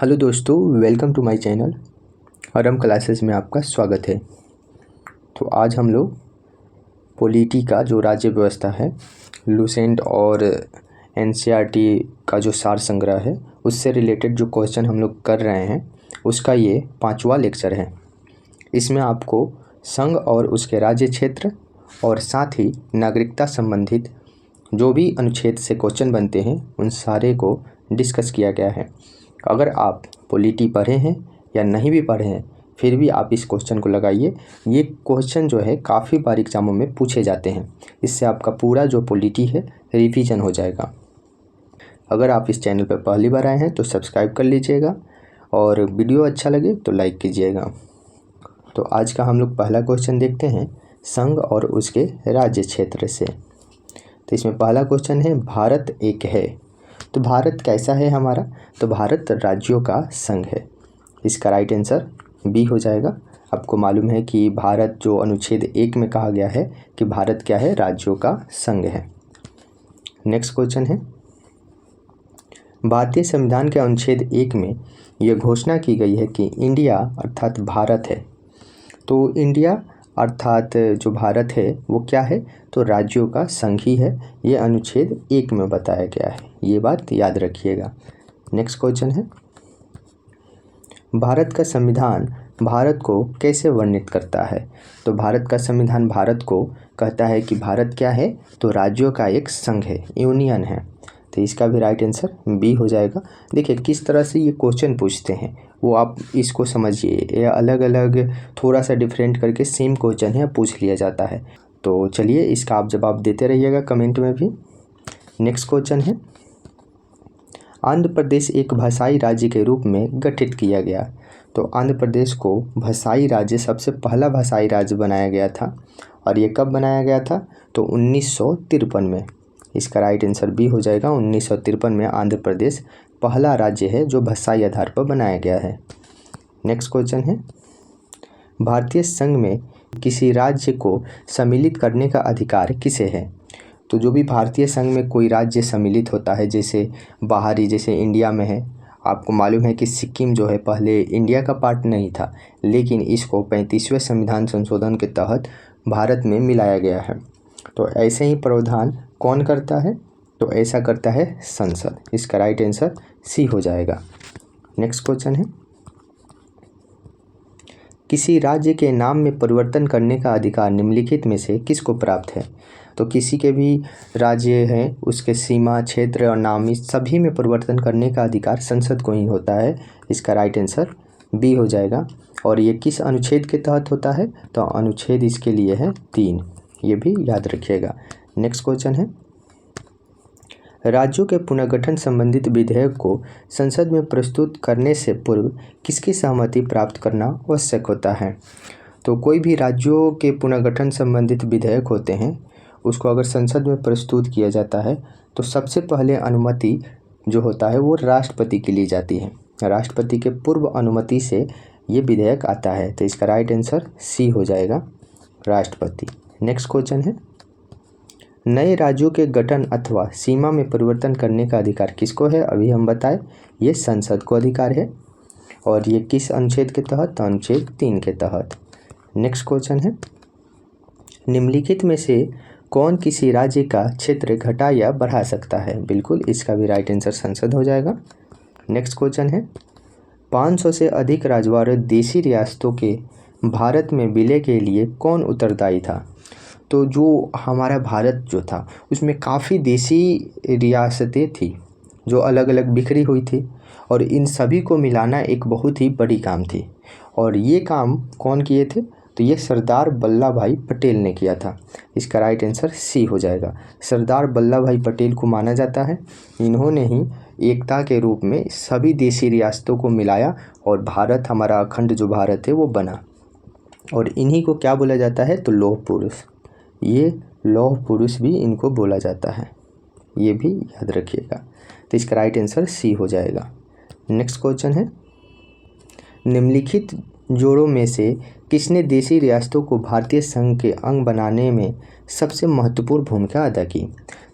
Hello दोस्तों, welcome to my channel Aaram classes में आपका स्वागत है। तो आज हम लोग पॉलिटी का जो राज्य व्यवस्था है, लूसेंट और एनसीईआरटी का जो सार संग्रह है, उससे रिलेटेड जो क्वेश्चन हम लोग कर रहे हैं उसका ये 5वां लेक्चर है। इसमें आपको संघ और उसके राज्य क्षेत्र और साथ ही नागरिकता संबंधित जो भी अनुच्छेद से क्वेश्चन बनते हैं उन सारे को डिस्कस किया गया है। अगर आप पॉलिटी पढ़े हैं या नहीं भी पढ़े हैं, फिर भी आप इस क्वेश्चन को लगाइए। ये क्वेश्चन जो है काफ़ी बार एग्जामों में पूछे जाते हैं। इससे आपका पूरा जो पॉलिटी है रिवीजन हो जाएगा। अगर आप इस चैनल पर पहली बार आए हैं तो सब्सक्राइब कर लीजिएगा और वीडियो अच्छा लगे तो लाइक कीजिएगा। तो आज का हम लोग पहला क्वेश्चन देखते हैं संघ और उसके राज्य क्षेत्र से। तो इसमें पहला क्वेश्चन है, भारत एक है। तो भारत कैसा है हमारा? तो भारत राज्यों का संघ है। इसका राइट आंसर बी हो जाएगा। आपको मालूम है कि भारत जो अनुच्छेद 1 में कहा गया है कि भारत क्या है, राज्यों का संघ है। नेक्स्ट क्वेश्चन है, भारतीय संविधान के अनुच्छेद 1 में यह घोषणा की गई है कि इंडिया अर्थात भारत है। तो इंडिया अर्थात जो भारत है वो क्या है? तो राज्यों का संघ ही है। ये अनुच्छेद 1 में बताया गया है, ये बात याद रखिएगा। नेक्स्ट क्वेश्चन है, भारत का संविधान भारत को कैसे वर्णित करता है? तो भारत का संविधान भारत को कहता है कि भारत क्या है? तो राज्यों का एक संघ है, यूनियन है। तो इसका भी राइट आंसर बी हो जाएगा। देखिए किस तरह से ये क्वेश्चन पूछते हैं वो आप इसको समझिए। ये अलग अलग थोड़ा सा डिफरेंट करके सेम क्वेश्चन है पूछ लिया जाता है। तो चलिए इसका आप जवाब देते रहिएगा कमेंट में भी। नेक्स्ट क्वेश्चन है, आंध्र प्रदेश एक भाषाई राज्य के रूप में गठित किया गया। तो आंध्र प्रदेश को भाषाई राज्य, सबसे पहला भाषाई राज्य बनाया गया था। और ये कब बनाया गया था? तो 1953 में। इसका राइट आंसर बी हो जाएगा। 1953 में आंध्र प्रदेश पहला राज्य है जो भाषाई आधार पर बनाया गया है। नेक्स्ट क्वेश्चन है, भारतीय संघ में किसी राज्य को सम्मिलित करने का अधिकार किसे है? तो जो भी भारतीय संघ में कोई राज्य सम्मिलित होता है, जैसे बाहरी, जैसे इंडिया में है, आपको मालूम है कि सिक्किम जो है पहले इंडिया का पार्ट नहीं था, लेकिन इसको 35वें संविधान संशोधन के तहत भारत में मिलाया गया है। तो ऐसे ही प्रावधान कौन करता है? तो ऐसा करता है संसद। इसका राइट आंसर सी हो जाएगा। नेक्स्ट क्वेश्चन है, किसी राज्य के नाम में परिवर्तन करने का अधिकार निम्नलिखित में से किसको प्राप्त है? तो किसी के भी राज्य हैं उसके सीमा, क्षेत्र और नाम, इस सभी में परिवर्तन करने का अधिकार संसद को ही होता है। इसका राइट आंसर बी हो जाएगा। और ये किस अनुच्छेद के तहत होता है? तो अनुच्छेद इसके लिए है 3, ये भी याद रखिएगा। नेक्स्ट क्वेश्चन है, राज्यों के पुनर्गठन संबंधित विधेयक को संसद में प्रस्तुत करने से पूर्व किसकी सहमति प्राप्त करना आवश्यक होता है? तो कोई भी राज्यों के पुनर्गठन संबंधित विधेयक होते हैं, उसको अगर संसद में प्रस्तुत किया जाता है तो सबसे पहले अनुमति जो होता है वो राष्ट्रपति की ली जाती है। राष्ट्रपति के पूर्व अनुमति से ये विधेयक आता है। तो इसका राइट आंसर सी हो जाएगा, राष्ट्रपति। नेक्स्ट क्वेश्चन है, नए राज्यों के गठन अथवा सीमा में परिवर्तन करने का अधिकार किसको है? अभी हम बताएं, ये संसद को अधिकार है। और ये किस अनुच्छेद के तहत? अनुच्छेद 3 के तहत। नेक्स्ट क्वेश्चन है, निम्नलिखित में से कौन किसी राज्य का क्षेत्र घटा या बढ़ा सकता है? बिल्कुल, इसका भी राइट आंसर संसद हो जाएगा। नेक्स्ट क्वेश्चन है, 500 से अधिक राजवाड़े देशी रियासतों के भारत में विलय के लिए कौन उत्तरदायी था? तो जो हमारा भारत जो था उसमें काफ़ी देशी रियासतें थी जो अलग अलग बिखरी हुई थी, और इन सभी को मिलाना एक बहुत ही बड़ी काम थी। और ये काम कौन किए थे? तो ये सरदार वल्लभ भाई पटेल ने किया था। इसका राइट आंसर सी हो जाएगा। सरदार वल्लभ भाई पटेल को माना जाता है, इन्होंने ही एकता के रूप में सभी देशी रियासतों को मिलाया और भारत, हमारा अखंड जो भारत है वो बना। और इन्हीं को क्या बोला जाता है? तो लौह पुरुष। ये लौह पुरुष भी इनको बोला जाता है, ये भी याद रखिएगा। तो इसका राइट आंसर सी हो जाएगा। नेक्स्ट क्वेश्चन है, निम्नलिखित जोड़ों में से किसने देशी रियासतों को भारतीय संघ के अंग बनाने में सबसे महत्वपूर्ण भूमिका अदा की?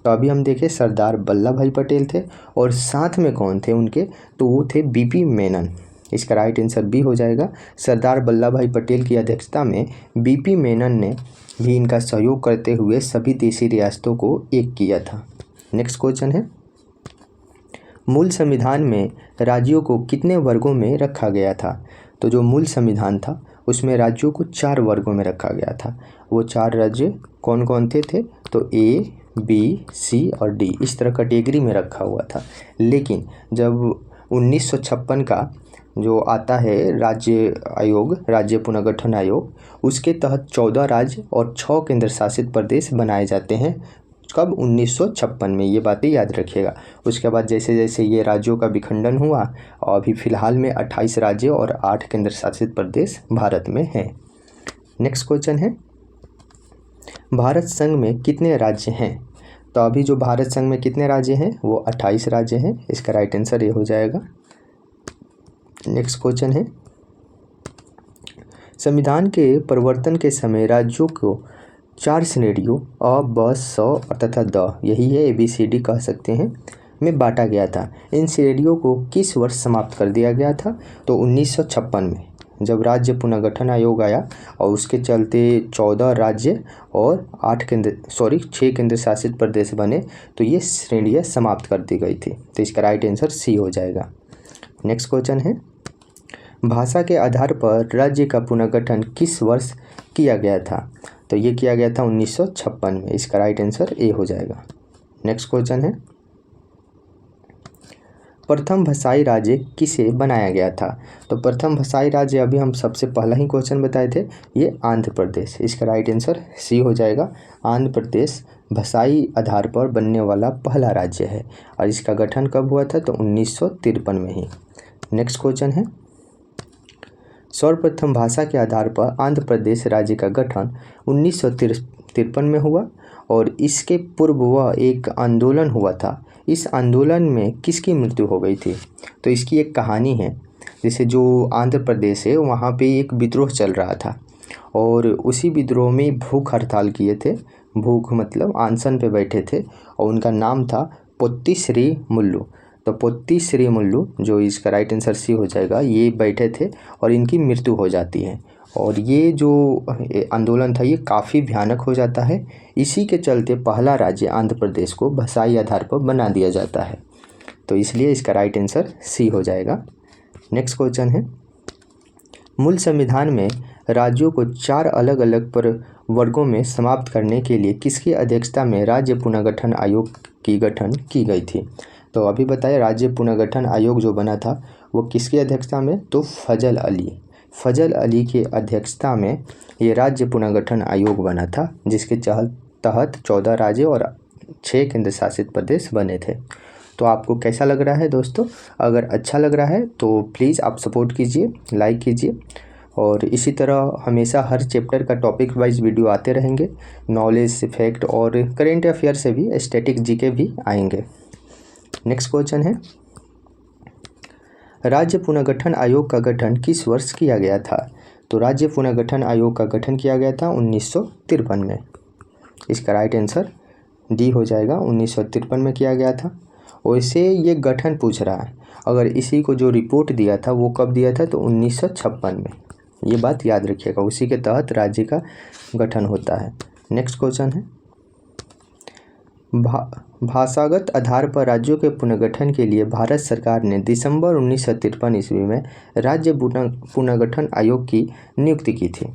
तो अभी हम देखें सरदार वल्लभ भाई पटेल थे और साथ में कौन थे उनके, तो वो थे बीपी मेनन। इसका राइट आंसर बी हो जाएगा। सरदार वल्लभ भाई पटेल की अध्यक्षता में बीपी मेनन ने भी इनका सहयोग करते हुए सभी देशी रियासतों को एक किया था। नेक्स्ट क्वेश्चन है, मूल संविधान में राज्यों को कितने वर्गों में रखा गया था? तो जो मूल संविधान था उसमें राज्यों को 4 वर्गों में रखा गया था। वो 4 राज्य कौन कौन थे? तो ए, बी, सी और डी, इस तरह कैटेगरी में रखा हुआ था। लेकिन जब 1956 का जो आता है राज्य आयोग, राज्य पुनर्गठन आयोग, उसके तहत 14 राज्य और 6 केंद्र शासित प्रदेश बनाए जाते हैं। कब? 1956 में, ये बातें याद रखिएगा। उसके बाद जैसे जैसे ये राज्यों का विखंडन हुआ और अभी फ़िलहाल में 28 राज्य और 8 केंद्र शासित प्रदेश भारत में हैं। नेक्स्ट क्वेश्चन है, भारत संघ में कितने राज्य हैं? तो अभी जो भारत संघ में कितने राज्य हैं? वो 28 राज्य हैं। इसका राइट आंसर ये हो जाएगा। नेक्स्ट क्वेश्चन है, संविधान के परिवर्तन के समय राज्यों को 4 श्रेणियों अ, ब, स तथा द, यही है ABCD कह सकते हैं, में बांटा गया था। इन श्रेणियों को किस वर्ष समाप्त कर दिया गया था? तो 1956 में, जब राज्य पुनर्गठन आयोग आया और उसके चलते 14 राज्य और 6 केंद्र शासित प्रदेश बने, तो ये श्रेणियाँ समाप्त कर दी गई थी। तो इसका राइट आंसर सी हो जाएगा। नेक्स्ट क्वेश्चन है, भाषा के आधार पर राज्य का पुनर्गठन किस वर्ष किया गया था? तो ये किया गया था 1956 में। इसका राइट आंसर ए हो जाएगा। नेक्स्ट क्वेश्चन है, प्रथम भाषाई राज्य किसे बनाया गया था? तो प्रथम भाषाई राज्य अभी हम सबसे पहला ही क्वेश्चन बताए थे, ये आंध्र प्रदेश। इसका राइट आंसर सी हो जाएगा। आंध्र प्रदेश भाषाई आधार पर बनने वाला पहला राज्य है और इसका गठन कब हुआ था? तो 1953 में ही। नेक्स्ट क्वेश्चन है, सर्वप्रथम भाषा के आधार पर आंध्र प्रदेश राज्य का गठन 1953 में हुआ और इसके पूर्व वह एक आंदोलन हुआ था। इस आंदोलन में किसकी मृत्यु हो गई थी? तो इसकी एक कहानी है। जैसे जो आंध्र प्रदेश है वहाँ पे एक विद्रोह चल रहा था और उसी विद्रोह में भूख हड़ताल किए थे। भूख मतलब अनशन पे बैठे थे और उनका नाम था पोत्ती श्री मुल्लू। तो पोत्ती श्री मुल्लू, जो इसका राइट आंसर सी हो जाएगा, ये बैठे थे और इनकी मृत्यु हो जाती है और ये जो आंदोलन था ये काफ़ी भयानक हो जाता है। इसी के चलते पहला राज्य आंध्र प्रदेश को भाषाई आधार पर बना दिया जाता है। तो इसलिए इसका राइट आंसर सी हो जाएगा। नेक्स्ट क्वेश्चन है, मूल संविधान में राज्यों को 4 अलग अलग वर्गों में समाप्त करने के लिए किसकी अध्यक्षता में राज्य पुनर्गठन आयोग की गठन की गई थी? तो अभी बताए राज्य पुनर्गठन आयोग जो बना था वो किसकी अध्यक्षता में? तो फजल अली की अध्यक्षता में ये राज्य पुनर्गठन आयोग बना था, जिसके तहत 14 राज्य और 6 केंद्र शासित प्रदेश बने थे। तो आपको कैसा लग रहा है दोस्तों? अगर अच्छा लग रहा है तो प्लीज़ आप सपोर्ट कीजिए, लाइक कीजिए और इसी तरह हमेशा हर चैप्टर का टॉपिक वाइज वीडियो आते रहेंगे। नॉलेज, फैक्ट और करेंट अफेयर से भी स्टैटिक जीके भी आएंगे। नेक्स्ट क्वेश्चन है, राज्य पुनर्गठन आयोग का गठन किस वर्ष किया गया था? तो राज्य पुनर्गठन आयोग का गठन किया गया था 1953 में। इसका राइट आंसर डी हो जाएगा। 1953 में किया गया था। वैसे ये गठन पूछ रहा है, अगर इसी को जो रिपोर्ट दिया था वो कब दिया था? तो 1956 में। ये बात याद रखिएगा, उसी के तहत राज्य का गठन होता है। नेक्स्ट क्वेश्चन है, भाषागत आधार पर राज्यों के पुनर्गठन के लिए भारत सरकार ने दिसंबर 1953 ईस्वी में राज्य पुनर्गठन आयोग की नियुक्ति की थी,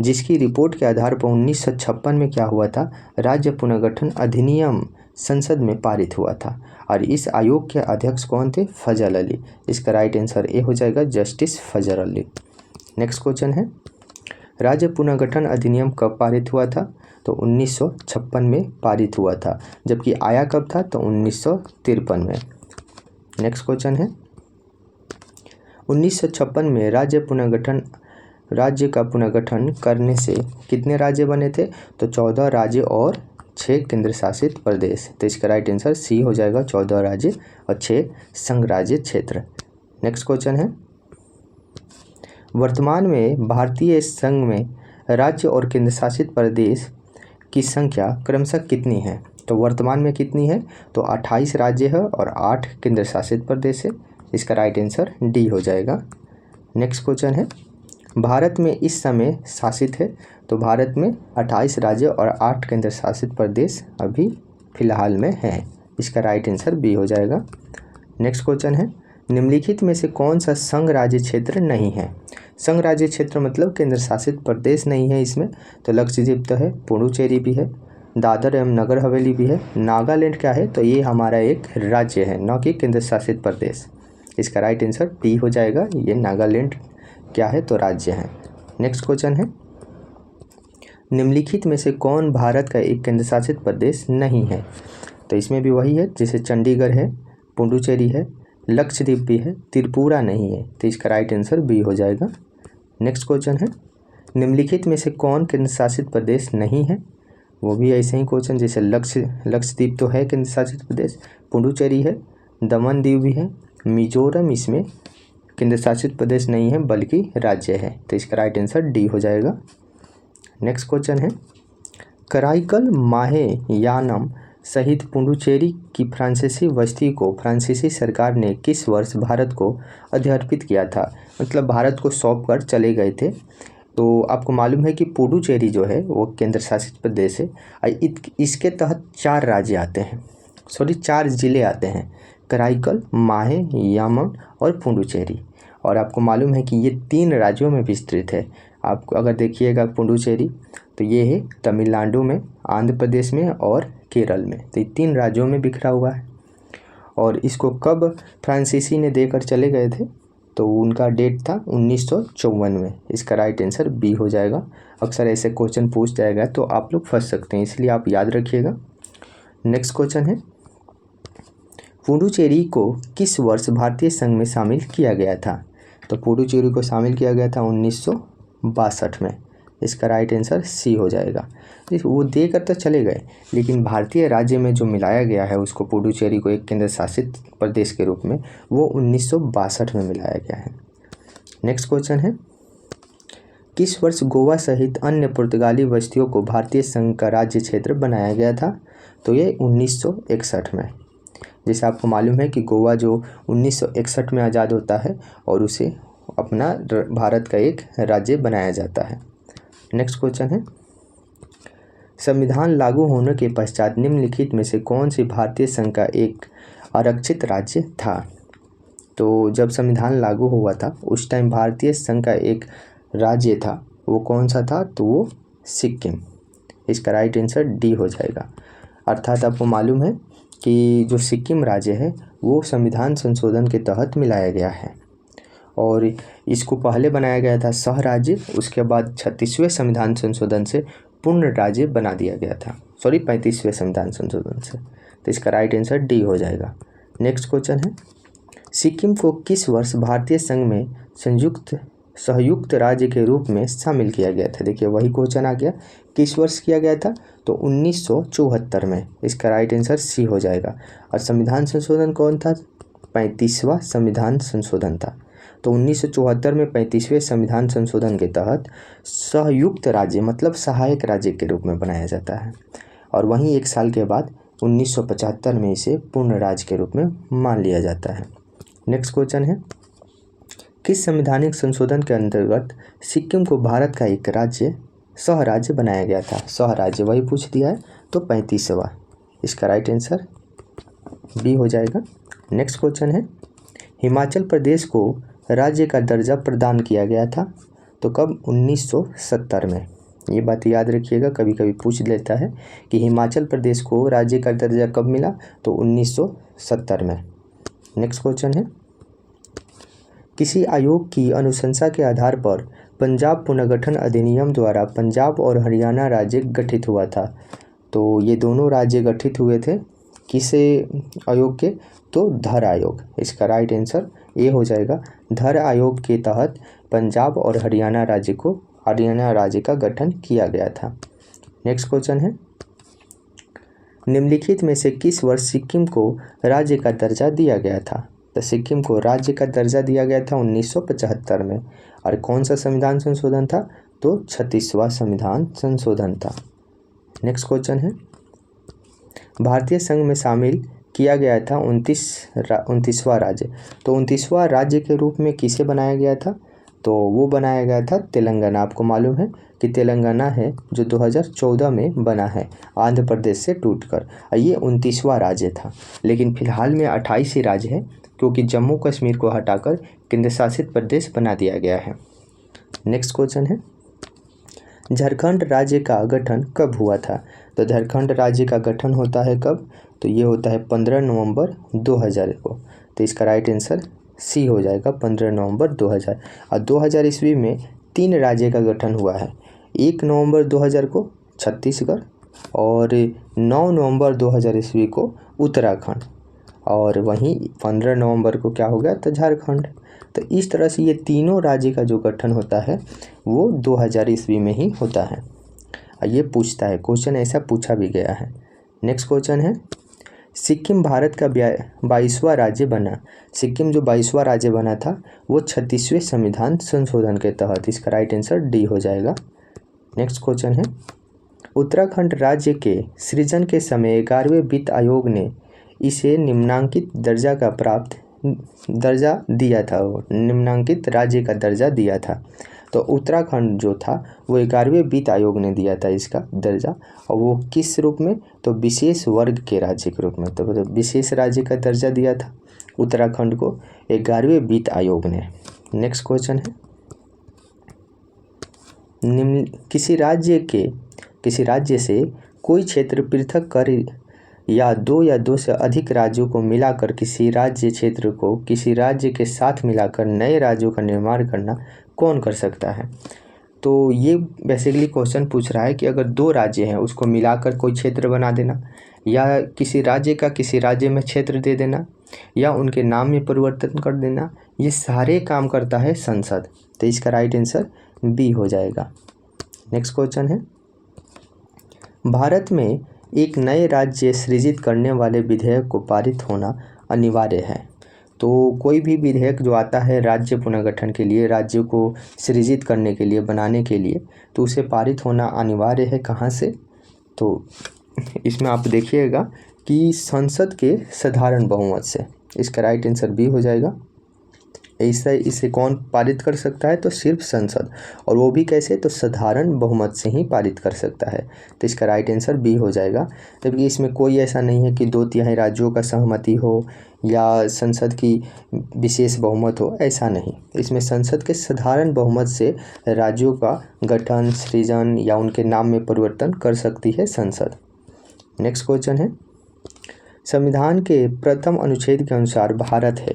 जिसकी रिपोर्ट के आधार पर 1956 में क्या हुआ था? राज्य पुनर्गठन अधिनियम संसद में पारित हुआ था और इस आयोग के अध्यक्ष कौन थे? फजल अली। इसका राइट आंसर ए हो जाएगा, जस्टिस फजल अली। नेक्स्ट क्वेश्चन है, राज्य पुनर्गठन अधिनियम कब पारित हुआ था? तो 1956 में पारित हुआ था, जबकि आया कब था? तो 1953 में। नेक्स्ट क्वेश्चन है, 1956 में राज्य का पुनर्गठन करने से कितने राज्य बने थे? तो 14 राज्य और 6 केंद्र शासित प्रदेश। तो इसका राइट आंसर सी हो जाएगा, 14 राज्य और 6 संघ राज्य क्षेत्र। नेक्स्ट क्वेश्चन है, वर्तमान में भारतीय संघ में राज्य और केंद्र शासित प्रदेश की संख्या क्रमशः कितनी है? तो वर्तमान में कितनी है? तो 28 राज्य है और 8 केंद्र शासित प्रदेश है। इसका राइट आंसर डी हो जाएगा। नेक्स्ट क्वेश्चन है, भारत में इस समय शासित है। तो भारत में 28 राज्य और 8 केंद्र शासित प्रदेश अभी फिलहाल में है। इसका राइट आंसर बी हो जाएगा। नेक्स्ट क्वेश्चन है, निम्नलिखित में से कौन सा संघ राज्य क्षेत्र नहीं है? संघ राज्य क्षेत्र मतलब केंद्र शासित प्रदेश नहीं है इसमें। तो लक्षद्वीप तो है, पुडुचेरी भी है, दादर एवं नगर हवेली भी है। नागालैंड क्या है? तो ये हमारा एक राज्य है, न कि केंद्र शासित प्रदेश। इसका राइट आंसर डी हो जाएगा। ये नागालैंड क्या है? तो राज्य है। नेक्स्ट क्वेश्चन है, निम्नलिखित में से कौन भारत का एक केंद्र शासित प्रदेश नहीं है? तो इसमें भी वही है, जैसे चंडीगढ़ है, पुडुचेरी है, लक्षद्वीप भी है, त्रिपुरा नहीं है। तो इसका राइट आंसर बी हो जाएगा। नेक्स्ट क्वेश्चन है, निम्नलिखित में से कौन केंद्र शासित प्रदेश नहीं है? वो भी ऐसे ही क्वेश्चन, जैसे लक्षद्वीप तो है केंद्र शासित प्रदेश, पुडुचेरी है, दमन दीव भी है, मिजोरम इसमें केंद्र शासित प्रदेश नहीं है बल्कि राज्य है। तो इसका राइट आंसर डी हो जाएगा। नेक्स्ट क्वेश्चन है, कराईकल माहे यानम सहित पुडुचेरी की फ्रांसीसी बस्ती को फ्रांसीसी सरकार ने किस वर्ष भारत को अधिर्पित किया था? मतलब भारत को सौंप कर चले गए थे। तो आपको मालूम है कि पुडुचेरी जो है वो केंद्र शासित प्रदेश है। इसके तहत 4 राज्य आते हैं, 4 जिले आते हैं, कराईकल, माहे, यामन और पुडुचेरी। और आपको मालूम है कि ये 3 राज्यों में विस्तृत है। आपको अगर देखिएगा पुडुचेरी तो ये है तमिलनाडु में, आंध्र प्रदेश में और केरल में। तो ये 3 राज्यों में बिखरा हुआ है। और इसको कब फ्रांसीसी ने देकर चले गए थे? तो उनका डेट था 1954 में। इसका राइट आंसर बी हो जाएगा। अक्सर ऐसे क्वेश्चन पूछ जाएगा तो आप लोग फंस सकते हैं, इसलिए आप याद रखिएगा। नेक्स्ट क्वेश्चन है, पुडुचेरी को किस वर्ष भारतीय संघ में शामिल किया गया था? तो पुडुचेरी को शामिल किया गया था 1962 में। इसका राइट आंसर सी हो जाएगा। वो देकर तो चले गए, लेकिन भारतीय राज्य में जो मिलाया गया है उसको, पुडुचेरी को एक केंद्र शासित प्रदेश के रूप में, वो 1962 में मिलाया गया है। नेक्स्ट क्वेश्चन है, किस वर्ष गोवा सहित अन्य पुर्तगाली बस्तियों को भारतीय संघ का राज्य क्षेत्र बनाया गया था? तो ये 1961 में। जैसे आपको मालूम है कि गोवा जो 1961 में आज़ाद होता है और उसे अपना भारत का एक राज्य बनाया जाता है। नेक्स्ट क्वेश्चन है, संविधान लागू होने के पश्चात निम्नलिखित में से कौन सी भारतीय संघ का एक आरक्षित राज्य था? तो जब संविधान लागू हुआ था उस टाइम भारतीय संघ का एक राज्य था, वो कौन सा था? तो वो सिक्किम। इसका राइट आंसर डी हो जाएगा। अर्थात आपको मालूम है कि जो सिक्किम राज्य है वो संविधान संशोधन के तहत मिलाया गया है और इसको पहले बनाया गया था सह राज्य, उसके बाद 36वें संविधान संशोधन से पूर्ण राज्य बना दिया गया था। 35वें संविधान संशोधन से। तो इसका राइट आंसर डी हो जाएगा। नेक्स्ट क्वेश्चन है, सिक्किम को किस वर्ष भारतीय संघ में संयुक्त राज्य के रूप में शामिल किया गया था? देखिए वही क्वेश्चन आ गया, किस वर्ष किया गया था? तो 1974 में। इसका राइट आंसर सी हो जाएगा। और संविधान संशोधन कौन था? 35वां संविधान संशोधन था। तो 1974 में 35वें संविधान संशोधन के तहत संयुक्त राज्य मतलब सहायक राज्य के रूप में बनाया जाता है और वहीं 1 साल के बाद 1975 में इसे पूर्ण राज्य के रूप में मान लिया जाता है। नेक्स्ट क्वेश्चन है, किस संवैधानिक संशोधन के अंतर्गत सिक्किम को भारत का एक राज्य सह राज्य बनाया गया था? सह राज्य वही पूछ दिया है, तो 35वां। इसका राइट आंसर बी हो जाएगा। नेक्स्ट क्वेश्चन है, हिमाचल प्रदेश को राज्य का दर्जा प्रदान किया गया था, तो कब? 1970 में। ये बात याद रखिएगा, कभी कभी पूछ लेता है कि हिमाचल प्रदेश को राज्य का दर्जा कब मिला? तो 1970 में। नेक्स्ट क्वेश्चन है, किसी आयोग की अनुशंसा के आधार पर पंजाब पुनर्गठन अधिनियम द्वारा पंजाब और हरियाणा राज्य गठित हुआ था। तो ये दोनों राज्य गठित हुए थे किस आयोग के? तो धर आयोग। इसका राइट आंसर ए हो जाएगा। धर आयोग के तहत पंजाब और हरियाणा राज्य का गठन किया गया था। नेक्स्ट क्वेश्चन है, निम्नलिखित में से किस वर्ष सिक्किम को राज्य का दर्जा दिया गया था? तो सिक्किम को राज्य का दर्जा दिया गया था 1975 में और कौन सा संविधान संशोधन था? तो 36वां संविधान संशोधन था। नेक्स्ट क्वेश्चन है, भारतीय संघ में शामिल किया गया था 29वां राज्य। तो 29वां राज्य के रूप में किसे बनाया गया था? तो वो बनाया गया था तेलंगाना। आपको मालूम है कि तेलंगाना है जो 2014 में बना है आंध्र प्रदेश से टूटकर। ये 29वां राज्य था, लेकिन फिलहाल में 28 ही राज्य है, क्योंकि जम्मू कश्मीर को हटाकर केंद्र शासित प्रदेश बना दिया गया है। नेक्स्ट क्वेश्चन है, झारखंड राज्य का गठन कब हुआ था? तो झारखंड राज्य का गठन होता है कब? तो ये होता है 15 नवंबर 2000 को। तो इसका राइट आंसर सी हो जाएगा, 15 नवंबर 2000। और 2000 ईस्वी में 3 राज्य का गठन हुआ है। 1 नवंबर 2000 को छत्तीसगढ़, और 9 नवंबर 2000 ईस्वी को उत्तराखंड, और वहीं 15 नवंबर को क्या हो गया? तो झारखंड। तो इस तरह से ये तीनों राज्य का जो गठन होता है वो 2000 ईस्वी में ही होता है। ये पूछता है क्वेश्चन, ऐसा पूछा भी गया है। नेक्स्ट क्वेश्चन है, सिक्किम भारत का 22वां राज्य बना। सिक्किम जो 22वां राज्य बना था वो 36वें संविधान संशोधन के तहत। इसका राइट आंसर डी हो जाएगा। नेक्स्ट क्वेश्चन है, उत्तराखंड राज्य के सृजन के समय 11वें वित्त आयोग ने इसे निम्नांकित दर्जा का प्राप्त दर्जा दिया था, निम्नांकित राज्य का दर्जा दिया था। तो उत्तराखंड जो था वो 11वें वित्त आयोग ने दिया था इसका दर्जा, और वो किस रूप में? तो विशेष वर्ग के राज्य के रूप में। तो विशेष राज्य का दर्जा दिया था उत्तराखंड को 11वें वित्त आयोग ने। नेक्स्ट क्वेश्चन है, किसी राज्य से कोई क्षेत्र पृथक कर या दो से अधिक राज्यों को मिलाकर किसी राज्य क्षेत्र को किसी राज्य के साथ मिलाकर नए राज्यों का निर्माण करना कौन कर सकता है? तो ये बेसिकली क्वेश्चन पूछ रहा है कि अगर 2 राज्य हैं उसको मिलाकर कोई क्षेत्र बना देना, या किसी राज्य का किसी राज्य में क्षेत्र दे देना, या उनके नाम में परिवर्तन कर देना, ये सारे काम करता है संसद। तो इसका राइट आंसर बी हो जाएगा। नेक्स्ट क्वेश्चन है, भारत में एक नए राज्य सृजित करने वाले विधेयक को पारित होना अनिवार्य है। तो कोई भी विधेयक जो आता है राज्य पुनर्गठन के लिए, राज्य को सृजित करने के लिए, बनाने के लिए, तो उसे पारित होना अनिवार्य है। कहाँ से? तो इसमें आप देखिएगा कि संसद के साधारण बहुमत से। इसका राइट आंसर बी हो जाएगा। इसे कौन पारित कर सकता है? तो सिर्फ संसद, और वो भी कैसे? तो साधारण बहुमत से ही पारित कर सकता है। तो इसका राइट आंसर बी हो जाएगा। जबकि इसमें कोई ऐसा नहीं है कि 2/3 राज्यों का सहमति हो या संसद की विशेष बहुमत हो, ऐसा नहीं। इसमें संसद के साधारण बहुमत से राज्यों का गठन, सृजन या उनके नाम में परिवर्तन कर सकती है संसद। नेक्स्ट क्वेश्चन है, संविधान के प्रथम अनुच्छेद के अनुसार भारत है।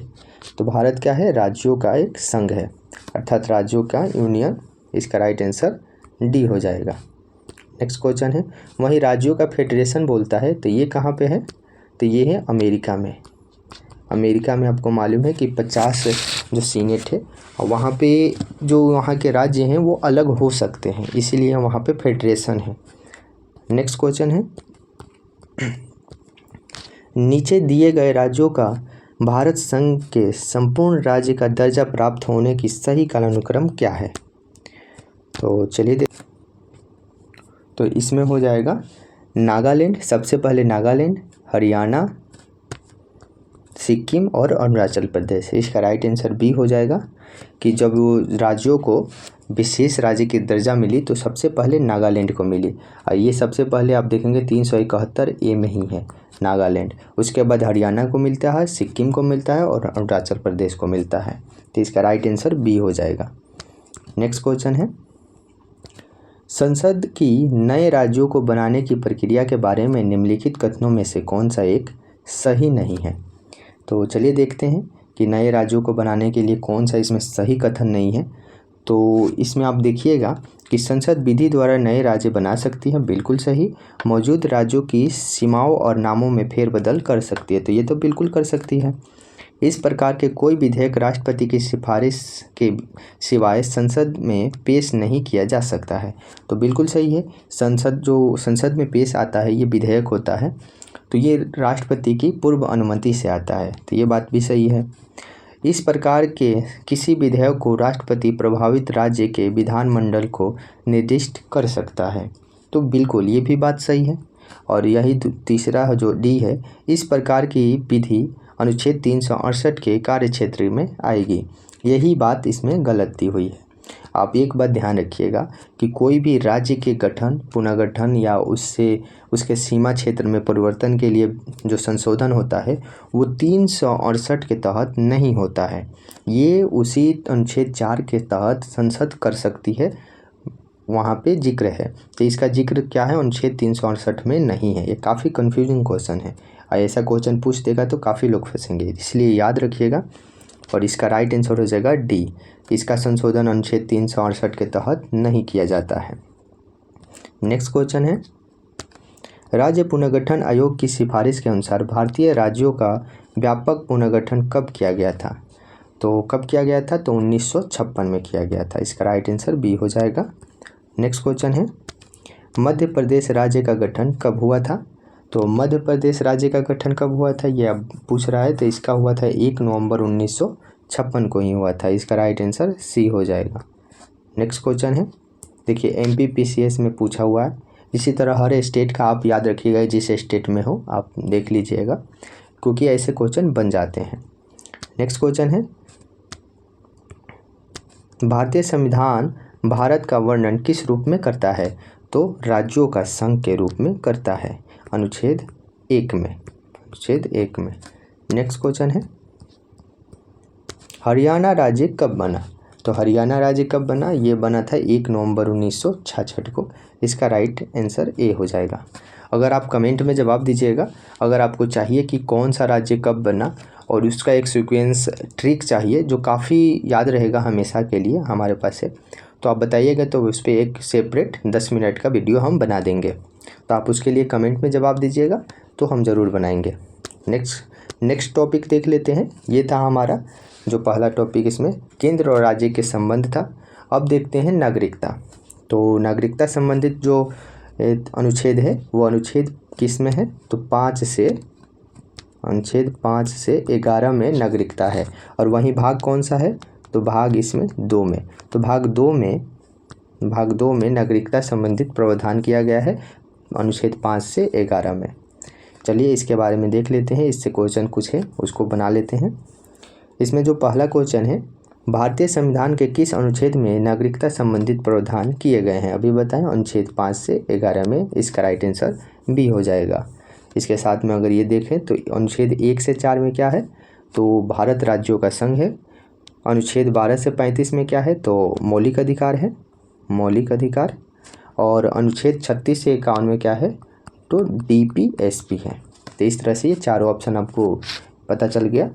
तो भारत क्या है? राज्यों का एक संघ है, अर्थात राज्यों का यूनियन। इसका राइट आंसर डी हो जाएगा। नेक्स्ट क्वेश्चन है, वही राज्यों का फेडरेशन बोलता है, तो ये कहाँ पे है? तो ये है अमेरिका में। अमेरिका में आपको मालूम है कि 50 जो सीनेट है, और वहाँ पे जो वहाँ के राज्य हैं वो अलग हो सकते हैं, इसीलिए वहाँ पे फेडरेशन है। नेक्स्ट क्वेश्चन है, नीचे दिए गए राज्यों का भारत संघ के संपूर्ण राज्य का दर्जा प्राप्त होने की सही कालानुक्रम क्या है? तो चलिए तो इसमें हो जाएगा नागालैंड, सबसे पहले नागालैंड, हरियाणा, सिक्किम और अरुणाचल प्रदेश। इसका राइट आंसर बी हो जाएगा कि जब वो राज्यों को विशेष राज्य की दर्जा मिली तो सबसे पहले नागालैंड को मिली, और ये सबसे पहले आप देखेंगे 371 ए में ही है नागालैंड। उसके बाद हरियाणा को मिलता है, सिक्किम को मिलता है और अरुणाचल प्रदेश को मिलता है। तो इसका राइट आंसर बी हो जाएगा। नेक्स्ट क्वेश्चन है, संसद की नए राज्यों को बनाने की प्रक्रिया के बारे में निम्नलिखित कथनों में से कौन सा एक सही नहीं है? तो चलिए देखते हैं कि नए राज्यों को बनाने के लिए कौन सा इसमें सही कथन नहीं है। तो इसमें आप देखिएगा कि संसद विधि द्वारा नए राज्य बना सकती है, बिल्कुल सही। मौजूद राज्यों की सीमाओं और नामों में फेरबदल कर सकती है, तो ये तो बिल्कुल कर सकती है। इस प्रकार के कोई विधेयक राष्ट्रपति की सिफारिश के सिवाय संसद में पेश नहीं किया जा सकता है, तो बिल्कुल सही है। संसद में पेश आता है ये विधेयक होता है, तो ये राष्ट्रपति की पूर्व अनुमति से आता है, तो ये बात भी सही है। इस प्रकार के किसी विधेयक को राष्ट्रपति प्रभावित राज्य के विधानमंडल को निर्दिष्ट कर सकता है। तो बिल्कुल ये भी बात सही है। और यही तीसरा जो डी है, इस प्रकार की विधि अनुच्छेद 368 के कार्यक्षेत्र में आएगी। यही बात इसमें गलती हुई है। आप एक बात ध्यान रखिएगा कि कोई भी राज्य के गठन, पुनर्गठन या उसके सीमा क्षेत्र में परिवर्तन के लिए जो संशोधन होता है वो 368 के तहत नहीं होता है। ये उसी अनुच्छेद 4 के तहत संसद कर सकती है, वहाँ पे जिक्र है। तो इसका जिक्र क्या है, अनुच्छेद 368 में नहीं है। ये काफ़ी कन्फ्यूजिंग क्वेश्चन है और ऐसा क्वेश्चन पूछ देगा तो काफ़ी लोग फंसेंगे, इसलिए याद रखिएगा। और इसका राइट आंसर हो जाएगा डी, इसका संशोधन अनुच्छेद 368 के तहत नहीं किया जाता है। नेक्स्ट क्वेश्चन है, राज्य पुनर्गठन आयोग की सिफारिश के अनुसार भारतीय राज्यों का व्यापक पुनर्गठन कब किया गया था? तो कब किया गया था? तो 1956 में किया गया था। इसका राइट आंसर बी हो जाएगा। नेक्स्ट क्वेश्चन है, मध्य प्रदेश राज्य का गठन कब हुआ था? तो मध्य प्रदेश राज्य का गठन कब हुआ था ये अब पूछ रहा है, तो इसका हुआ था 1 नवंबर 1956 को ही हुआ था। इसका राइट आंसर सी हो जाएगा। नेक्स्ट क्वेश्चन है, देखिए MPPCS में पूछा हुआ है। इसी तरह हर स्टेट का आप याद रखिएगा, जिस स्टेट में हो आप देख लीजिएगा, क्योंकि ऐसे क्वेश्चन बन जाते हैं। नेक्स्ट क्वेश्चन है, भारतीय संविधान भारत का वर्णन किस रूप में करता है? तो राज्यों का संघ के रूप में करता है, अनुच्छेद 1 में। अनुच्छेद 1 में। नेक्स्ट क्वेश्चन है, हरियाणा राज्य कब बना? तो हरियाणा राज्य कब बना? ये बना था 1 नवंबर 1966 को। इसका राइट आंसर ए हो जाएगा। अगर आप कमेंट में जवाब दीजिएगा, अगर आपको चाहिए कि कौन सा राज्य कब बना और उसका एक सीक्वेंस ट्रिक चाहिए जो काफ़ी याद रहेगा हमेशा के लिए हमारे पास है, तो आप बताइएगा, तो उस पर एक सेपरेट 10 मिनट का वीडियो हम बना देंगे। तो आप उसके लिए कमेंट में जवाब दीजिएगा तो हम ज़रूर बनाएंगे। नेक्स्ट टॉपिक देख लेते हैं। ये था हमारा जो पहला टॉपिक, इसमें केंद्र और राज्य के संबंध था। अब देखते हैं नागरिकता। तो नागरिकता संबंधित जो अनुच्छेद है वो अनुच्छेद किस में है? तो अनुच्छेद 5 से 11 में नागरिकता है। और वहीं भाग कौन सा है? तो भाग इसमें 2 में। तो भाग 2 में नागरिकता संबंधित प्रावधान किया गया है अनुच्छेद 5 से 11 में। चलिए इसके बारे में देख लेते हैं। इससे क्वेश्चन कुछ है उसको बना लेते हैं। इसमें जो पहला क्वेश्चन है, भारतीय संविधान के किस अनुच्छेद में नागरिकता संबंधित प्रावधान किए गए हैं? अभी बताएं, अनुच्छेद 5 से 11 में। इसका राइट आंसर बी हो जाएगा। इसके साथ में अगर ये देखें तो अनुच्छेद 1 से 4 में क्या है? तो भारत राज्यों का संघ है। अनुच्छेद 12 से 35 में क्या है? तो मौलिक अधिकार है, मौलिक अधिकार। और अनुच्छेद 36 से 51 में क्या है? तो DPSP है। तो इस तरह से ये चारों ऑप्शन आपको पता चल गया।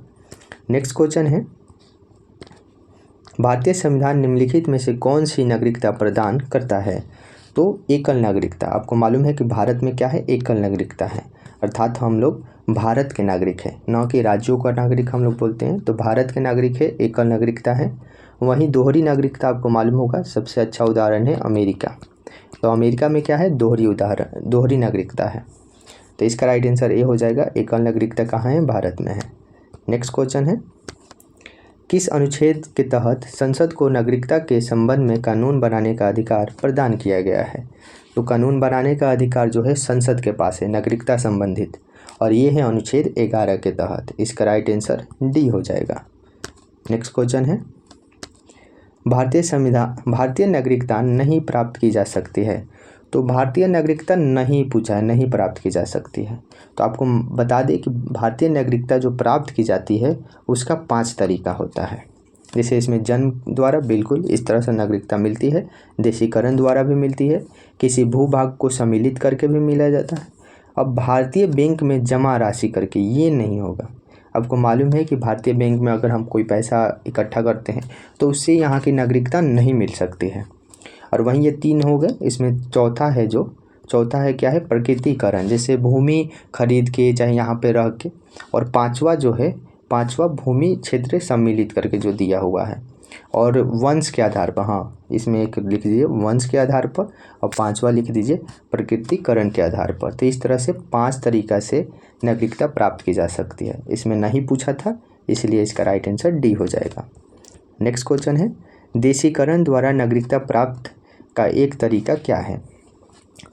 नेक्स्ट क्वेश्चन है, भारतीय संविधान निम्नलिखित में से कौन सी नागरिकता प्रदान करता है? तो एकल नागरिकता। आपको मालूम है कि भारत में क्या है? एकल नागरिकता है, अर्थात हम लोग भारत के नागरिक हैं, न कि राज्यों का नागरिक हम लोग बोलते हैं। तो भारत के नागरिक है, एकल नागरिकता है। वहीं दोहरी नागरिकता आपको मालूम होगा, सबसे अच्छा उदाहरण है अमेरिका। तो अमेरिका में क्या है? दोहरी नागरिकता है। तो इसका राइट आंसर ए हो जाएगा। एकल नागरिकता कहाँ है? भारत में है। नेक्स्ट क्वेश्चन है, किस अनुच्छेद के तहत संसद को नागरिकता के संबंध में कानून बनाने का अधिकार प्रदान किया गया है? तो कानून बनाने का अधिकार जो है संसद के पास है नागरिकता संबंधित, और ये है अनुच्छेद 11 के तहत। इसका राइट आंसर डी हो जाएगा। नेक्स्ट क्वेश्चन है, भारतीय नागरिकता नहीं प्राप्त की जा सकती है। तो भारतीय नागरिकता नहीं पूछा है, नहीं प्राप्त की जा सकती है। तो आपको बता दें कि भारतीय नागरिकता जो प्राप्त की जाती है उसका 5 तरीका होता है। जैसे इसमें जन्म द्वारा, बिल्कुल इस तरह से नागरिकता मिलती है। देशीकरण द्वारा भी मिलती है, किसी भूभाग को सम्मिलित करके भी मिला जाता है। अब भारतीय बैंक में जमा राशि करके ये नहीं होगा। आपको मालूम है कि भारतीय बैंक में अगर हम कोई पैसा इकट्ठा करते हैं तो उससे यहाँ की नागरिकता नहीं मिल सकती है। और वहीं ये 3 हो गए। इसमें चौथा है क्या है? प्रकृतिकरण, जैसे भूमि खरीद के चाहे यहाँ पे रह के। और पांचवा भूमि क्षेत्र सम्मिलित करके जो दिया हुआ है। और वंश के आधार पर, हाँ इसमें एक लिख दीजिए वंश के आधार पर, और 5वां लिख दीजिए प्रकृतिकरण के आधार पर। तो इस तरह से 5 तरीका से नागरिकता प्राप्त की जा सकती है। इसमें नहीं पूछा था इसलिए इसका राइट आंसर डी हो जाएगा। नेक्स्ट क्वेश्चन है, देशीकरण द्वारा नागरिकता प्राप्त का एक तरीका क्या है?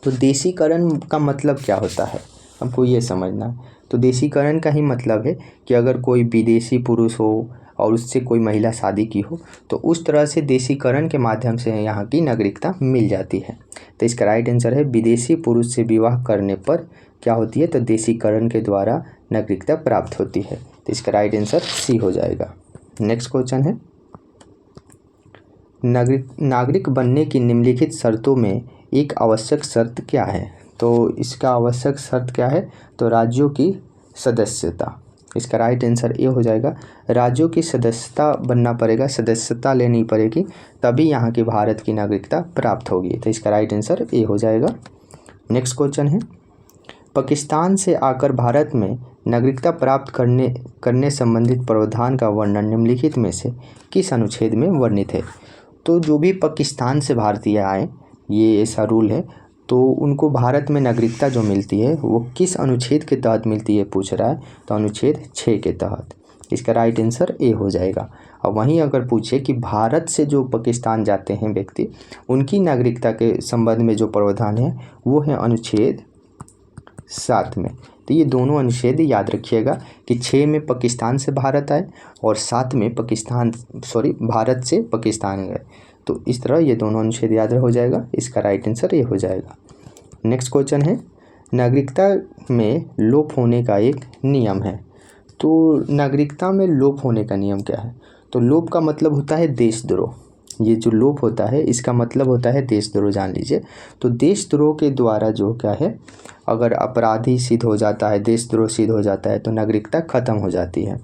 तो देशीकरण का मतलब क्या होता है, हमको ये समझना है। तो देशीकरण का ही मतलब है कि अगर कोई विदेशी पुरुष हो और उससे कोई महिला शादी की हो तो उस तरह से देशीकरण के माध्यम से यहाँ की नागरिकता मिल जाती है। तो इसका राइट आंसर है विदेशी पुरुष से विवाह करने पर क्या होती है, तो देशीकरण के द्वारा नागरिकता प्राप्त होती है। तो इसका राइट आंसर सी हो जाएगा। नेक्स्ट क्वेश्चन है, नागरिक बनने की निम्नलिखित शर्तों में एक आवश्यक शर्त क्या है? तो इसका आवश्यक शर्त क्या है, तो राज्यों की सदस्यता। इसका राइट आंसर ए हो जाएगा। राज्यों की सदस्यता बनना पड़ेगा, सदस्यता लेनी पड़ेगी, तभी यहाँ की भारत की नागरिकता प्राप्त होगी। तो इसका राइट आंसर ए हो जाएगा। नेक्स्ट क्वेश्चन है, पाकिस्तान से आकर भारत में नागरिकता प्राप्त करने संबंधित प्रावधान का वर्णन निम्नलिखित में से किस अनुच्छेद में वर्णित है? तो जो भी पाकिस्तान से भारतीय आए, ये ऐसा रूल है, तो उनको भारत में नागरिकता जो मिलती है वो किस अनुच्छेद के तहत मिलती है पूछ रहा है, तो अनुच्छेद 6 के तहत। इसका राइट आंसर ए हो जाएगा। और वहीं अगर पूछे कि भारत से जो पाकिस्तान जाते हैं व्यक्ति, उनकी नागरिकता के संबंध में जो प्रावधान है वो है अनुच्छेद 7 में। तो ये दोनों अनुच्छेद याद रखिएगा कि 6 में पाकिस्तान से भारत आए और 7 में भारत से पाकिस्तान गए। तो इस तरह ये दोनों अनुच्छेद याद हो जाएगा। इसका राइट आंसर ये हो जाएगा। नेक्स्ट क्वेश्चन है, नागरिकता में लोप होने का एक नियम है। तो नागरिकता में लोप होने का नियम क्या है? तो लोप का मतलब होता है देशद्रोह। ये जो लोप होता है इसका मतलब होता है देशद्रोह, जान लीजिए। तो देशद्रोह के द्वारा जो क्या है, अगर अपराधी सिद्ध हो जाता है, देशद्रोह सिद्ध हो जाता है, तो नागरिकता खत्म हो जाती है।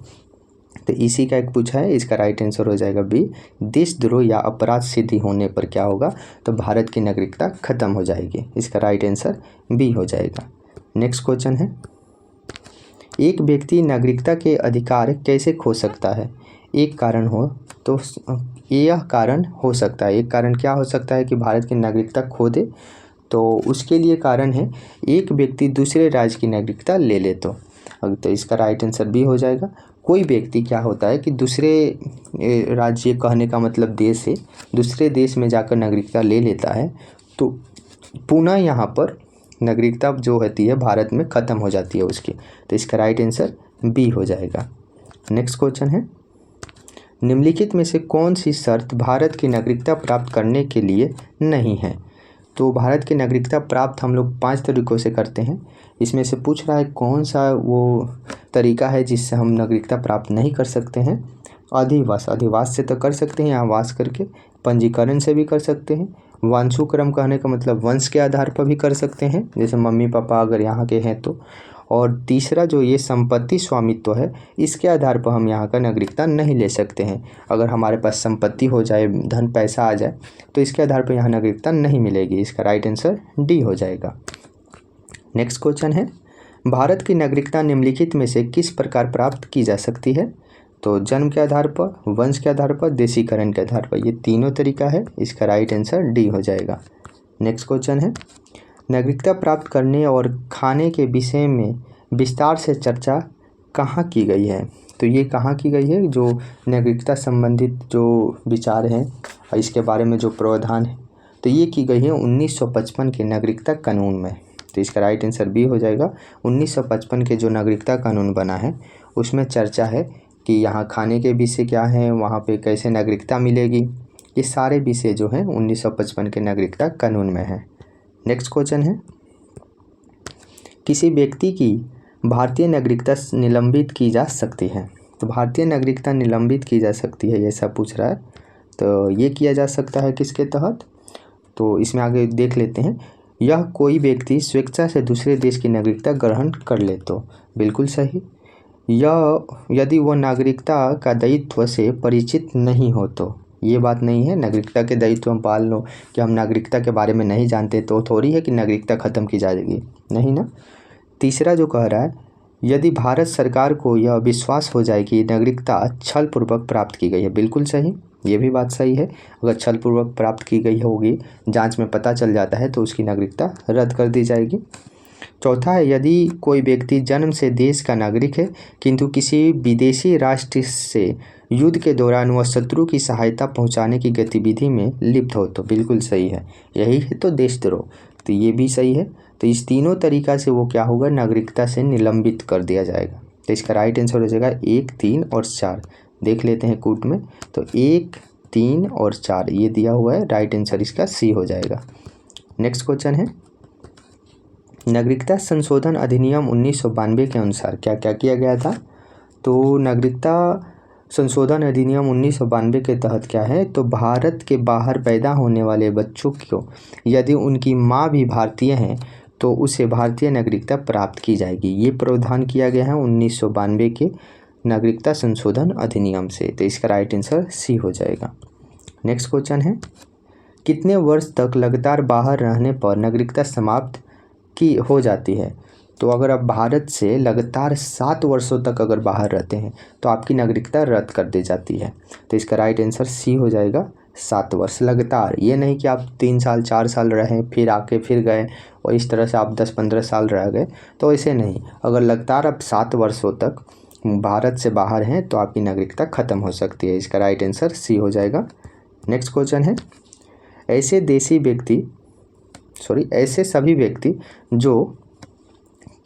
तो इसी का एक पूछा है, इसका राइट आंसर हो जाएगा बी। देशद्रोह या अपराध सिद्धि होने पर क्या होगा, तो भारत की नागरिकता खत्म हो जाएगी। इसका राइट आंसर बी हो जाएगा। नेक्स्ट क्वेश्चन है, एक व्यक्ति नागरिकता के अधिकार कैसे खो सकता है? एक कारण हो तो यह कारण हो सकता है, एक कारण क्या हो सकता है कि भारत की नागरिकता खो दे, तो उसके लिए कारण है एक व्यक्ति दूसरे राज्य की नागरिकता ले ले तो इसका राइट आंसर बी हो जाएगा। कोई व्यक्ति क्या होता है कि दूसरे राज्य, कहने का मतलब देश है, दूसरे देश में जाकर नागरिकता ले लेता है, तो पुनः यहाँ पर नागरिकता जो होती है भारत में ख़त्म हो जाती है उसकी। तो इसका राइट आंसर बी हो जाएगा। नेक्स्ट क्वेश्चन है, निम्नलिखित में से कौन सी शर्त भारत की नागरिकता प्राप्त करने के लिए नहीं है? तो भारत की नागरिकता प्राप्त हम लोग 5 तरीक़ों से करते हैं। इसमें से पूछ रहा है कौन सा वो तरीका है जिससे हम नागरिकता प्राप्त नहीं कर सकते हैं। अधिवास से तो कर सकते हैं, यहाँ वास करके। पंजीकरण से भी कर सकते हैं। वंशानुक्रम कहने का मतलब वंश के आधार पर भी कर सकते हैं, जैसे मम्मी पापा अगर यहाँ के हैं तो। और तीसरा जो ये संपत्ति स्वामित्व है, इसके आधार पर हम यहाँ का नागरिकता नहीं ले सकते हैं। अगर हमारे पास संपत्ति हो जाए, धन पैसा आ जाए, तो इसके आधार पर यहाँ नागरिकता नहीं मिलेगी। इसका राइट आंसर डी हो जाएगा। नेक्स्ट क्वेश्चन है, भारत की नागरिकता निम्नलिखित में से किस प्रकार प्राप्त की जा सकती है? तो जन्म के आधार पर, वंश के आधार पर, देशीकरण के आधार पर, ये तीनों तरीका है। इसका राइट आंसर डी हो जाएगा। नेक्स्ट क्वेश्चन है, नागरिकता प्राप्त करने और खाने के विषय में विस्तार से चर्चा कहाँ की गई है? तो ये कहाँ की गई है, जो नागरिकता संबंधित जो विचार हैं और इसके बारे में जो प्रावधान है, तो ये की गई है 1955 के नागरिकता कानून में। तो इसका राइट आंसर बी हो जाएगा। 1955 के जो नागरिकता कानून बना है उसमें चर्चा है कि यहाँ खाने के विषय क्या हैं, वहाँ पे कैसे नागरिकता मिलेगी, ये सारे विषय जो हैं 1955 के नागरिकता कानून में है। नेक्स्ट क्वेश्चन है, किसी व्यक्ति की भारतीय नागरिकता निलंबित की जा सकती है? तो भारतीय नागरिकता निलंबित की जा सकती है, ऐसा पूछ रहा है। तो ये किया जा सकता है किसके तहत? तो इसमें आगे देख लेते हैं। यह कोई व्यक्ति स्वेच्छा से दूसरे देश की नागरिकता ग्रहण कर ले तो, बिल्कुल सही। यदि वह नागरिकता का दायित्व से परिचित नहीं हो तो, ये बात नहीं है। नागरिकता के दायित्व हम पाल लो कि हम नागरिकता के बारे में नहीं जानते तो थोड़ी है कि नागरिकता ख़त्म की जाएगी, नहीं ना। तीसरा जो कह रहा है, यदि भारत सरकार को यह विश्वास हो जाए कि नागरिकता छलपूर्वक प्राप्त की गई है, बिल्कुल सही, ये भी बात सही है। अगर छलपूर्वक प्राप्त की गई होगी, जांच में पता चल जाता है, तो उसकी नागरिकता रद्द कर दी जाएगी। चौथा है, यदि कोई व्यक्ति जन्म से देश का नागरिक है किंतु किसी विदेशी राष्ट्र से युद्ध के दौरान वह शत्रु की सहायता पहुंचाने की गतिविधि में लिप्त हो, तो बिल्कुल सही है, यही है तो देशद्रोह, तो ये भी सही है। तो इस तीनों तरीका से वो क्या होगा, नागरिकता से निलंबित कर दिया जाएगा। तो इसका राइट आंसर हो जाएगा 1, 3 और 4। देख लेते हैं कूट में, तो 1, 3 और 4 ये दिया हुआ है, राइट आंसर इसका सी हो जाएगा। नेक्स्ट क्वेश्चन है, नागरिकता संशोधन अधिनियम 1992 के अनुसार क्या क्या किया गया था। तो नागरिकता संशोधन अधिनियम 1992 के तहत क्या है, तो भारत के बाहर पैदा होने वाले बच्चों को यदि उनकी माँ भी भारतीय हैं तो उसे भारतीय नागरिकता प्राप्त की जाएगी। ये प्रावधान किया गया है 1992 के नागरिकता संशोधन अधिनियम से। तो इसका राइट आंसर सी हो जाएगा। नेक्स्ट क्वेश्चन है, कितने वर्ष तक लगातार बाहर रहने पर नागरिकता समाप्त की हो जाती है। तो अगर आप भारत से लगातार 7 वर्षों तक अगर बाहर रहते हैं तो आपकी नागरिकता रद्द कर दी जाती है। तो इसका राइट आंसर सी हो जाएगा, 7 वर्ष लगातार। ये नहीं कि आप 3 साल 4 साल रहे फिर आके फिर गए और इस तरह से आप 10-15 साल रह गए, तो ऐसे नहीं। अगर लगातार आप 7 वर्षों तक भारत से बाहर हैं तो आपकी नागरिकता ख़त्म हो सकती है। इसका राइट आंसर सी हो जाएगा। नेक्स्ट क्वेश्चन है, ऐसे सभी व्यक्ति जो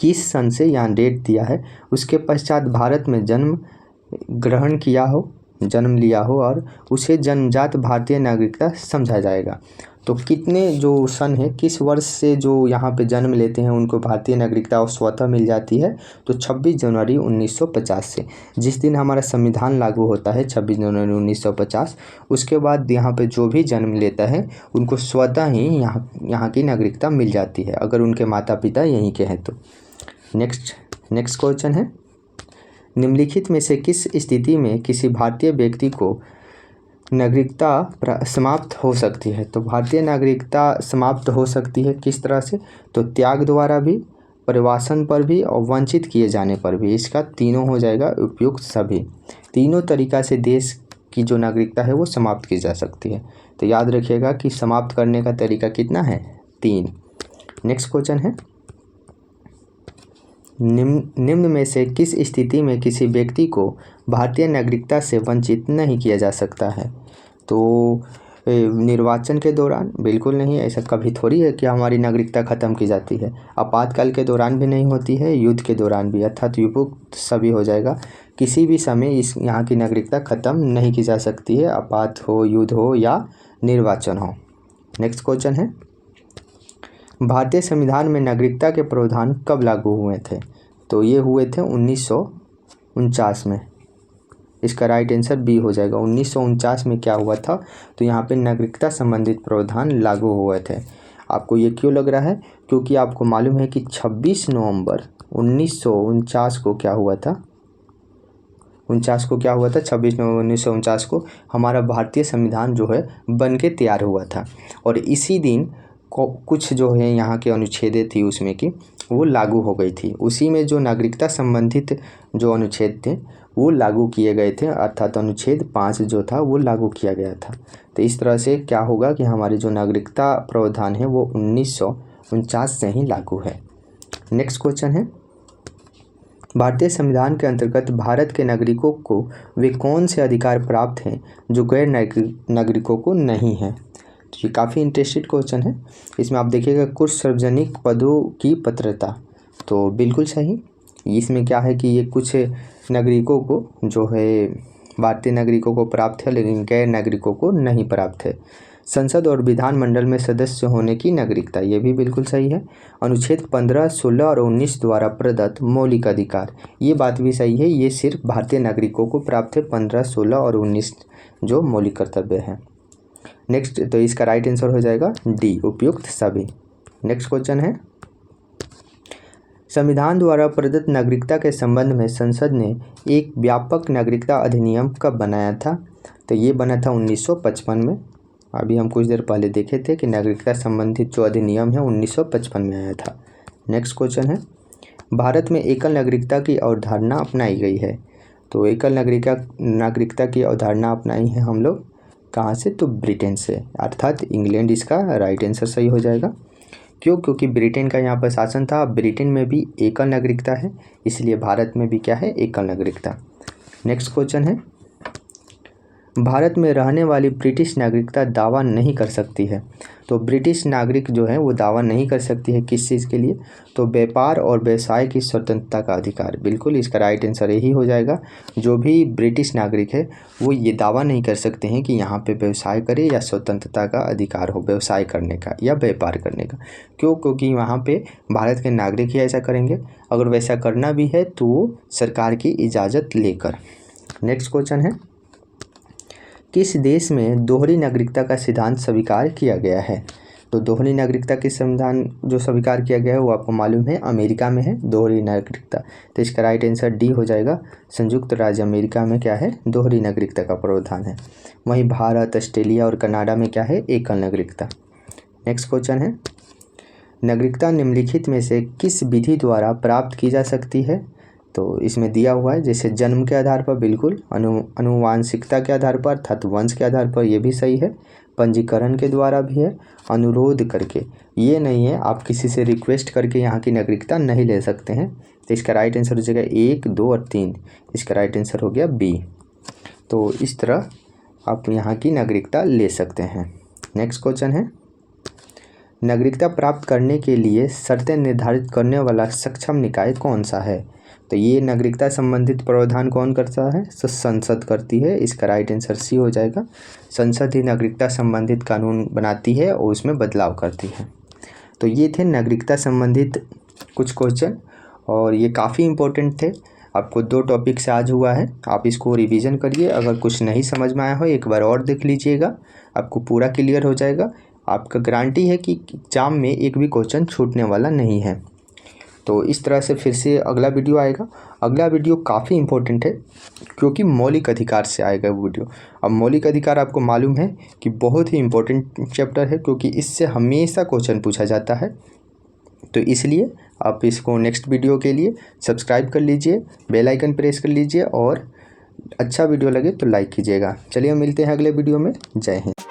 किस सन से यहाँ डेट दिया है उसके पश्चात भारत में जन्म लिया हो और उसे जन्मजात भारतीय नागरिकता समझा जाएगा। तो कितने जो सन है, किस वर्ष से जो यहाँ पे जन्म लेते हैं उनको भारतीय नागरिकता स्वतः मिल जाती है, तो 26 जनवरी 1950 से, जिस दिन हमारा संविधान लागू होता है 26 जनवरी 1950, उसके बाद यहाँ पे जो भी जन्म लेता है उनको स्वतः ही यहाँ की नागरिकता मिल जाती है, अगर उनके माता पिता यहीं के हैं तो। नेक्स्ट क्वेश्चन है, निम्नलिखित में से किस स्थिति में किसी भारतीय व्यक्ति को नागरिकता समाप्त हो सकती है। तो भारतीय नागरिकता समाप्त हो सकती है किस तरह से, तो त्याग द्वारा भी, प्रवासन पर भी और वंचित किए जाने पर भी। इसका तीनों हो जाएगा उपयुक्त सभी। तीनों तरीका से देश की जो नागरिकता है वो समाप्त की जा सकती है। तो याद रखिएगा कि समाप्त करने का तरीका कितना है, 3। नेक्स्ट क्वेश्चन है, निम्न में से किस स्थिति में किसी व्यक्ति को भारतीय नागरिकता से वंचित नहीं किया जा सकता है। तो निर्वाचन के दौरान बिल्कुल नहीं, ऐसा कभी थोड़ी है कि हमारी नागरिकता ख़त्म की जाती है। आपातकाल के दौरान भी नहीं होती है, युद्ध के दौरान भी, अर्थात उपयुक्त सभी हो जाएगा। किसी भी समय इस यहाँ की नागरिकता ख़त्म नहीं की जा सकती है, आपात हो, युद्ध हो या निर्वाचन हो। नेक्स्ट क्वेश्चन है, भारतीय संविधान में नागरिकता के प्रावधान कब लागू हुए थे। तो ये हुए थे 1949 में। इसका राइट आंसर बी हो जाएगा। 1949 में क्या हुआ था, तो यहाँ पे नागरिकता संबंधित प्रावधान लागू हुए थे। आपको ये क्यों लग रहा है, क्योंकि आपको मालूम है कि 26 नवंबर 1949 को क्या हुआ था, 26 नवंबर 1949 को हमारा भारतीय संविधान जो है बन के तैयार हुआ था। और इसी दिन कुछ जो है यहाँ के अनुच्छेदें थी उसमें की वो लागू हो गई थी। उसी में जो नागरिकता संबंधित जो अनुच्छेद थे वो लागू किए गए थे, अर्थात अनुच्छेद 5 जो था वो लागू किया गया था। तो इस तरह से क्या होगा कि हमारी जो नागरिकता प्रावधान है वो 1949 से ही लागू है। नेक्स्ट क्वेश्चन है, भारतीय संविधान के अंतर्गत भारत के नागरिकों को वे कौन से अधिकार प्राप्त हैं जो गैर नागरिकों को नहीं है। तो ये काफ़ी इंटरेस्टेड क्वेश्चन है। इसमें आप देखिएगा कुछ सार्वजनिक पदों की पात्रता, तो बिल्कुल सही। इसमें क्या है कि ये कुछ नागरिकों को जो है भारतीय नागरिकों को प्राप्त है लेकिन गैर नागरिकों को नहीं प्राप्त है। संसद और विधानमंडल में सदस्य होने की नागरिकता, ये भी बिल्कुल सही है। अनुच्छेद 15, 16 और 19 द्वारा प्रदत्त मौलिक अधिकार, ये बात भी सही है, ये सिर्फ भारतीय नागरिकों को प्राप्त है, 15, 16 और 19 जो मौलिक कर्तव्य है। नेक्स्ट, तो इसका राइट आंसर हो जाएगा डी, उपयुक्त सभी। नेक्स्ट क्वेश्चन है, संविधान द्वारा प्रदत्त नागरिकता के संबंध में संसद ने एक व्यापक नागरिकता अधिनियम कब बनाया था। तो ये बना था 1955 में। अभी हम कुछ देर पहले देखे थे कि नागरिकता संबंधित जो अधिनियम है 1955 में आया था। नेक्स्ट क्वेश्चन है, भारत में एकल नागरिकता की अवधारणा अपनाई गई है। तो एकल नागरिकता की अवधारणा अपनाई है हम लोग कहाँ से, तो ब्रिटेन से, अर्थात इंग्लैंड इसका राइट आंसर सही हो जाएगा। क्यों? क्योंकि ब्रिटेन का यहाँ पर शासन था। ब्रिटेन में भी एकल नागरिकता है, इसलिए भारत में भी क्या है? एकल नागरिकता। नेक्स्ट क्वेश्चन है, भारत में रहने वाली ब्रिटिश नागरिकता दावा नहीं कर सकती है। तो ब्रिटिश नागरिक जो है वो दावा नहीं कर सकती है किस चीज़ के लिए? तो व्यापार और व्यवसाय की स्वतंत्रता का अधिकार। बिल्कुल इसका राइट आंसर यही हो जाएगा। जो भी ब्रिटिश नागरिक है वो ये दावा नहीं कर सकते हैं कि यहाँ पे व्यवसाय करे या स्वतंत्रता का अधिकार हो व्यवसाय करने का या व्यापार करने का। क्यों? क्योंकि वहाँ पे भारत के नागरिक ही ऐसा करेंगे। अगर वैसा करना भी है तो सरकार की इजाज़त लेकर। नेक्स्ट क्वेश्चन है, किस देश में दोहरी नागरिकता का सिद्धांत स्वीकार किया गया है? तो दोहरी नागरिकता के संविधान जो स्वीकार किया गया है वो आपको मालूम है अमेरिका में है दोहरी नागरिकता। तो इसका राइट आंसर डी हो जाएगा। संयुक्त राज्य अमेरिका में क्या है? दोहरी नागरिकता का प्रावधान है। वहीं भारत, ऑस्ट्रेलिया और कनाडा में क्या है? एकल नागरिकता। नेक्स्ट क्वेश्चन है, नागरिकता निम्नलिखित में से किस विधि द्वारा प्राप्त की जा सकती है? तो इसमें दिया हुआ है जैसे जन्म के आधार पर, बिल्कुल अनुवांशिकता के आधार पर अर्थात वंश के आधार पर, ये भी सही है। पंजीकरण के द्वारा भी है, अनुरोध करके, ये नहीं है आप किसी से रिक्वेस्ट करके यहाँ की नागरिकता नहीं ले सकते हैं। तो इसका राइट आंसर हो जाएगा 1, 2 और 3। इसका राइट आंसर हो गया बी। तो इस तरह आप यहाँ की नागरिकता ले सकते हैं। नेक्स्ट क्वेश्चन है, नागरिकता प्राप्त करने के लिए शर्तें निर्धारित करने वाला सक्षम निकाय कौन सा है? तो ये नागरिकता संबंधित प्रावधान कौन करता है? तो संसद करती है। इसका राइट आंसर सी हो जाएगा। संसद ही नागरिकता संबंधित कानून बनाती है और उसमें बदलाव करती है। तो ये थे नागरिकता संबंधित कुछ क्वेश्चन और ये काफ़ी इम्पोर्टेंट थे। आपको 2 टॉपिक से आज हुआ है, आप इसको रिवीजन करिए। अगर कुछ नहीं समझ में आया हो एक बार और देख लीजिएगा, आपको पूरा क्लियर हो जाएगा। आपका गारंटी है कि एग्जाम में एक भी क्वेश्चन छूटने वाला नहीं है। तो इस तरह से फिर से अगला वीडियो आएगा। अगला वीडियो काफ़ी इम्पोर्टेंट है क्योंकि मौलिक अधिकार से आएगा वो वीडियो। अब मौलिक अधिकार आपको मालूम है कि बहुत ही इम्पोर्टेंट चैप्टर है क्योंकि इससे हमेशा क्वेश्चन पूछा जाता है। तो इसलिए आप इसको नेक्स्ट वीडियो के लिए सब्सक्राइब कर लीजिए, बेल आइकन प्रेस कर लीजिए और अच्छा वीडियो लगे तो लाइक कीजिएगा। चलिए मिलते हैं अगले वीडियो में। जय हिंद।